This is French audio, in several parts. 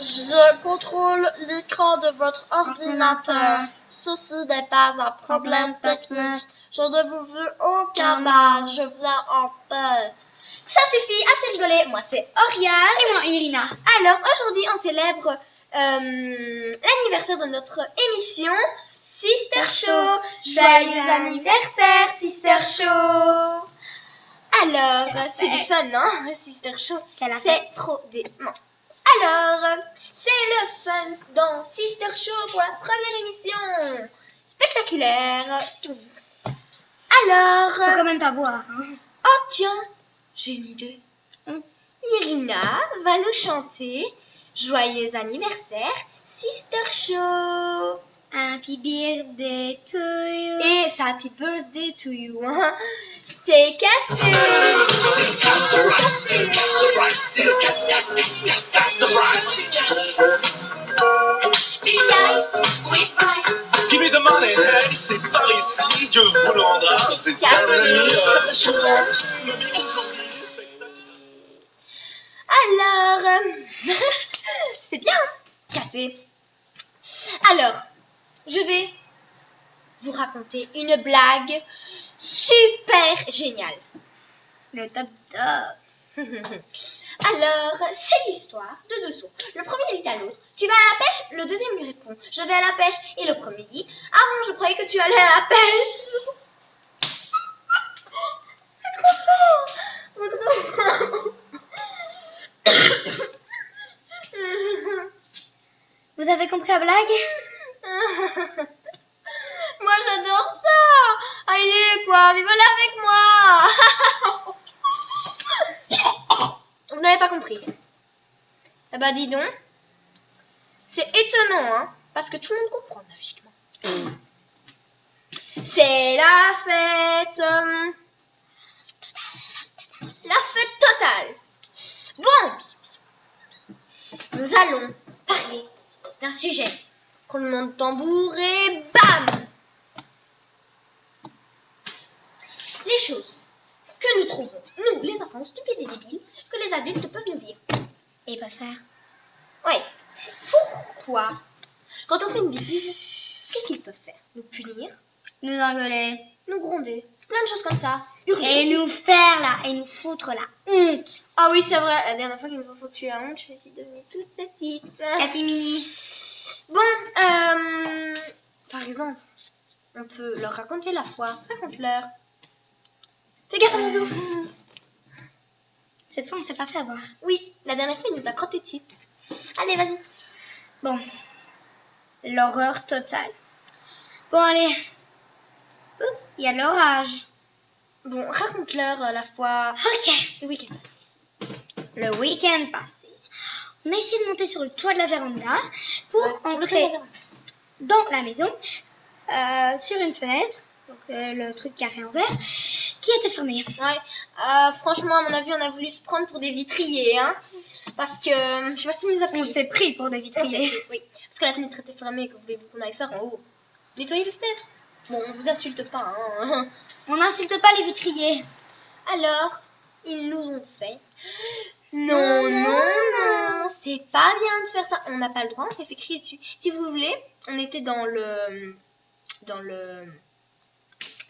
Je contrôle l'écran de votre ordinateur. Ceci n'est pas un problème technique. Je ne vous veux aucun mal. Je viens en paix. Ça suffit, assez rigolé. Moi, c'est Oriane. Et moi, Irina. Alors, aujourd'hui, on célèbre l'anniversaire de notre émission Sister Show. Joyeux anniversaire, Sister Show. Alors, c'est du fun, non? Sister Show, c'est trop dément. Alors, c'est le fun dans Sister Show pour la première émission. Spectaculaire. Alors... Faut quand même pas boire. Hein. Oh tiens, j'ai une idée. Irina va nous chanter Joyeux anniversaire, Sister Show. Happy birthday to you. Et c'est Happy birthday to you. Hein. T'es cassé. Give me the money, hey, c'est par ici, Dieu vous l'embrasse, c'est Alors, c'est bien, cassé. Alors, je vais vous raconter une blague super géniale. Le top top. Alors, c'est l'histoire de deux sourds. Le premier dit à l'autre, tu vas à la pêche? Le deuxième lui répond, je vais à la pêche. Et le premier dit, ah bon, je croyais que tu allais à la pêche. C'est trop fort. Vous avez compris la blague? Moi j'adore ça. Allez quoi, rigolez avec moi. Vous n'avez pas compris. Eh ben dis donc. C'est étonnant, hein, parce que tout le monde comprend logiquement. C'est la fête. La fête totale. Bon. Nous allons parler d'un sujet. Roulement de tambour et bam. Les choses que nous trouvons, nous, les enfants stupides et débiles, que les adultes peuvent nous dire. Et pas faire. Oui. Pourquoi, quand on fait une bêtise, qu'est-ce qu'ils peuvent faire? Nous punir, Nous engueuler. nous gronder, plein de choses comme ça. Hurler. Et nous faire là, et nous foutre la honte. Ah oui, c'est vrai, la dernière fois qu'ils nous ont foutu la honte, je suis devenue toute petite. Catimini. Bon, par exemple, on peut leur raconter la foi. Raconte-leur. Fais gaffe à l'oiseau. Cette fois, on s'est pas fait avoir. Oui, la dernière fois, il nous a crotté dessus. Allez, vas-y. Bon. L'horreur totale. Bon, allez. Oups, il y a l'orage. Bon, raconte-leur la fois. Ok. Le week-end. Le week-end passé, on a essayé de monter sur le toit de la véranda pour Sur le entrer toit. dans la maison sur une fenêtre, donc le truc carré en verre, qui était fermé. Ouais, franchement, à mon avis, on a voulu se prendre pour des vitriers, hein. Parce que, je sais pas ce qu'il nous a pris. On s'est pris pour des On s'est vitriers. pris, oui. Parce que la fenêtre était fermée, que voulez-vous qu'on aille faire en haut? Nettoyer les fenêtres. Bon, on vous insulte pas, hein. On n'insulte pas les vitriers. Alors, ils nous ont fait. Non, non, c'est pas bien de faire ça. On n'a pas le droit, on s'est fait crier dessus. Si vous voulez, on était en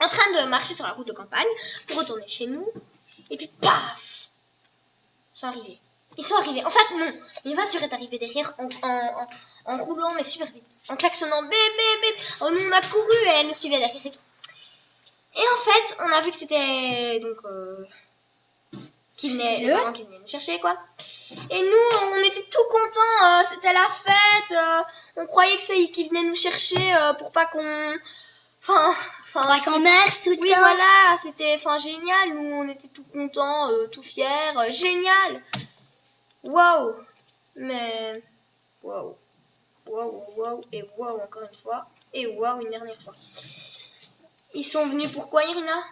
train de marcher sur la route de campagne pour retourner chez nous. Et puis, paf! Ils sont arrivés. En fait, non. Une voiture est arrivée derrière en roulant, mais super vite. En klaxonnant, bébé, bébé. Oh, nous, on a couru et elle nous suivait derrière et tout. Et en fait, on a vu que c'était donc qui venait nous chercher, quoi. Et nous, on était tout contents. C'était la fête. On croyait que c'est qu'ils venaient nous chercher pour pas qu'on... Enfin, qu'on marche tout le temps. Oui, voilà, c'était génial. Nous, on était tout contents, tout fiers. Génial. Waouh. Mais... Waouh. Waouh, waouh, et waouh encore une fois. Et waouh une dernière fois. Ils sont venus pourquoi, Irina?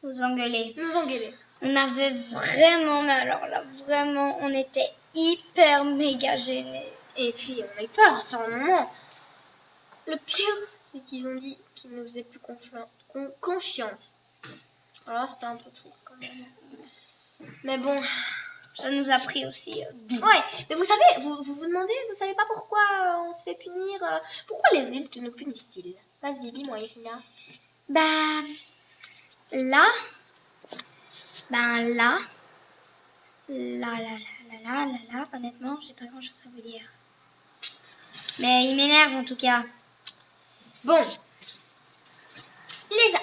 Nous engueuler. Nous engueuler. On avait vraiment, mais alors là, vraiment, on était hyper méga gênés. Et puis, on a eu peur sur le moment. Le pire, c'est qu'ils ont dit qu'ils ne faisaient plus confiance. Alors là, c'était un peu triste quand même. Mais bon, Ça nous a pris aussi. Ouais, mais vous savez, vous demandez, vous savez pas pourquoi on se fait punir pourquoi les adultes nous punissent-ils? Vas-y, dis-moi, Irina. Bah, là, honnêtement, j'ai pas grand chose à vous dire. Mais il m'énerve en tout cas. Bon,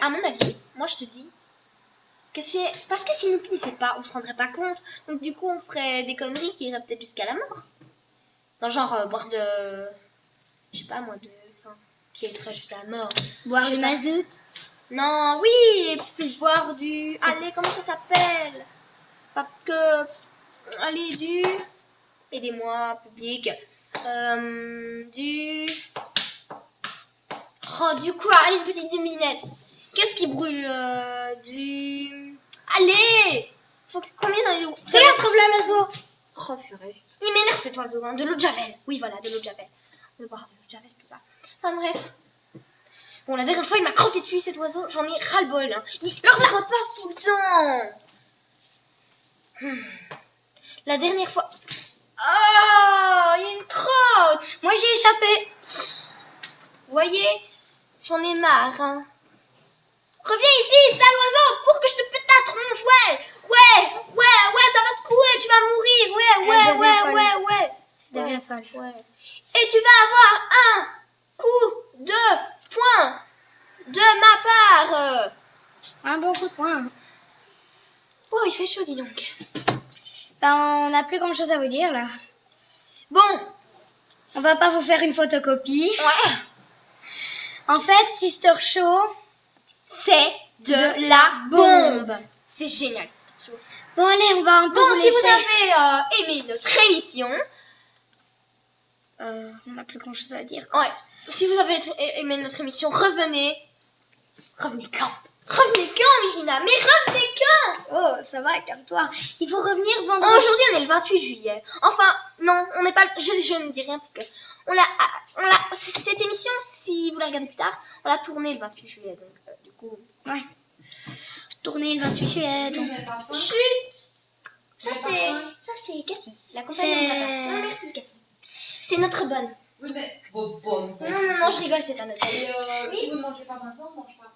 à mon avis, moi je te dis que c'est parce que s'ils nous punissaient pas, on se rendrait pas compte. Donc du coup, on ferait des conneries qui iraient peut-être jusqu'à la mort. Dans genre boire de, je sais pas moi, enfin, qui irait jusqu'à la mort. Boire du mazout. Non, oui, et puis boire du, allez, comment ça s'appelle? Pas que, allez, aidez-moi, public, du quoi? Allez, une petite devinette. Qu'est-ce qui brûle? Allez! Combien dans les... Regarde, trouve l'oiseau. Oh purée. Il m'énerve cet oiseau, hein. De l'eau de javel. Oui, voilà, de l'eau de javel. On va boire de l'eau de javel, tout ça. Enfin bref. Bon, la dernière fois, il m'a crotté dessus, cet oiseau. J'en ai ras-le-bol. Hein. Il me repasse tout le temps. La dernière fois... Oh, il y a une crotte. Moi, j'ai échappé. Vous voyez? J'en ai marre, hein. Reviens ici, sale oiseau, pour que je te pète ta tronche, ouais, ça va secouer, tu vas mourir, ouais. Devient folle. Ouais. Et tu vas avoir un coup de poing de ma part. Un bon coup de poing. Oh, il fait chaud, dis donc. Ben, on n'a plus grand chose à vous dire là. Bon. On va pas vous faire une photocopie. Ouais. En fait, Sister Show, c'est de la bombe. C'est génial, Sister Show. Bon, allez, on va un peu bon, vous si laisser. vous avez aimé notre émission, on n'a plus grand chose à dire. Ouais. Si vous avez aimé notre émission, revenez. Revenez quand? Revenez quand, Irina? Mais revenez quand? Oh, ça va, calme-toi. Il faut revenir vendredi. Aujourd'hui, on est le 28 juillet. Enfin, non, on n'est pas... Je ne dis rien parce que... Cette émission, si vous la regardez plus tard, on l'a tournée le 28 juillet. Donc, du coup... Ouais. Tournée le 28 juillet. Donc... Chut! Ça, c'est Cathy. La compagnie de papa. Non, merci, Cathy. C'est notre bonne. Oui, mais votre bonne. Non, je rigole, c'est pas notre bonne. Et si vous ne mangez pas maintenant, on mange pas après.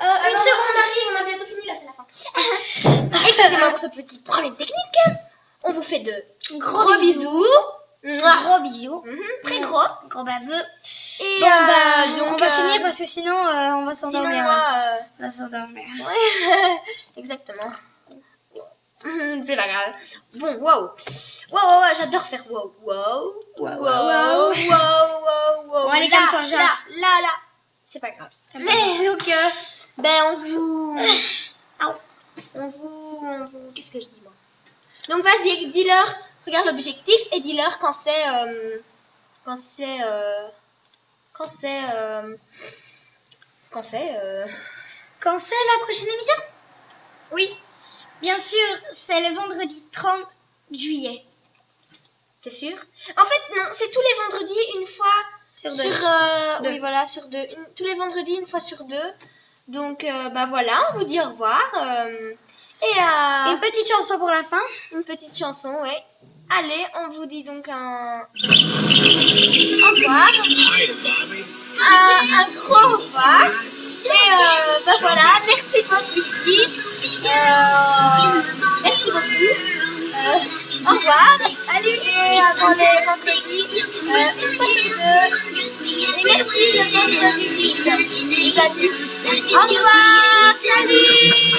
Une seconde, on arrive, on a bientôt fini, là, c'est la fin. Excusez-moi pour ce petit problème technique. On vous fait de gros bisous. Gros bisous. Très gros. Gros baveux. Et Bon, donc, on va finir parce que sinon, on va sinon, s'endormir. moi... On va s'endormir. Ouais, exactement. C'est pas grave. Bon, wow, j'adore faire wow. Wow. Bon, allez, calme-toi, Jean. Là. C'est pas grave. Mais donc, on vous... Qu'est-ce que je dis, moi? Donc, vas-y, dis-leur, regarde l'objectif et dis-leur quand c'est la prochaine émission? Oui, Bien sûr, c'est le vendredi 30 juillet. t'es sûr? En fait, non, c'est tous les vendredis, une fois Sur sur deux. oui, voilà, sur deux. Tous les vendredis, une fois sur deux. Donc, voilà, on vous dit au revoir. Une petite chanson pour la fin. Une petite chanson, ouais. Allez, on vous dit donc un au revoir. Un gros au revoir. Et voilà, merci de votre visite. Merci beaucoup. Au revoir. Allez, et avant les vendredis, une fois sur deux. Et merci de votre visite, les amis. Au revoir. Salut.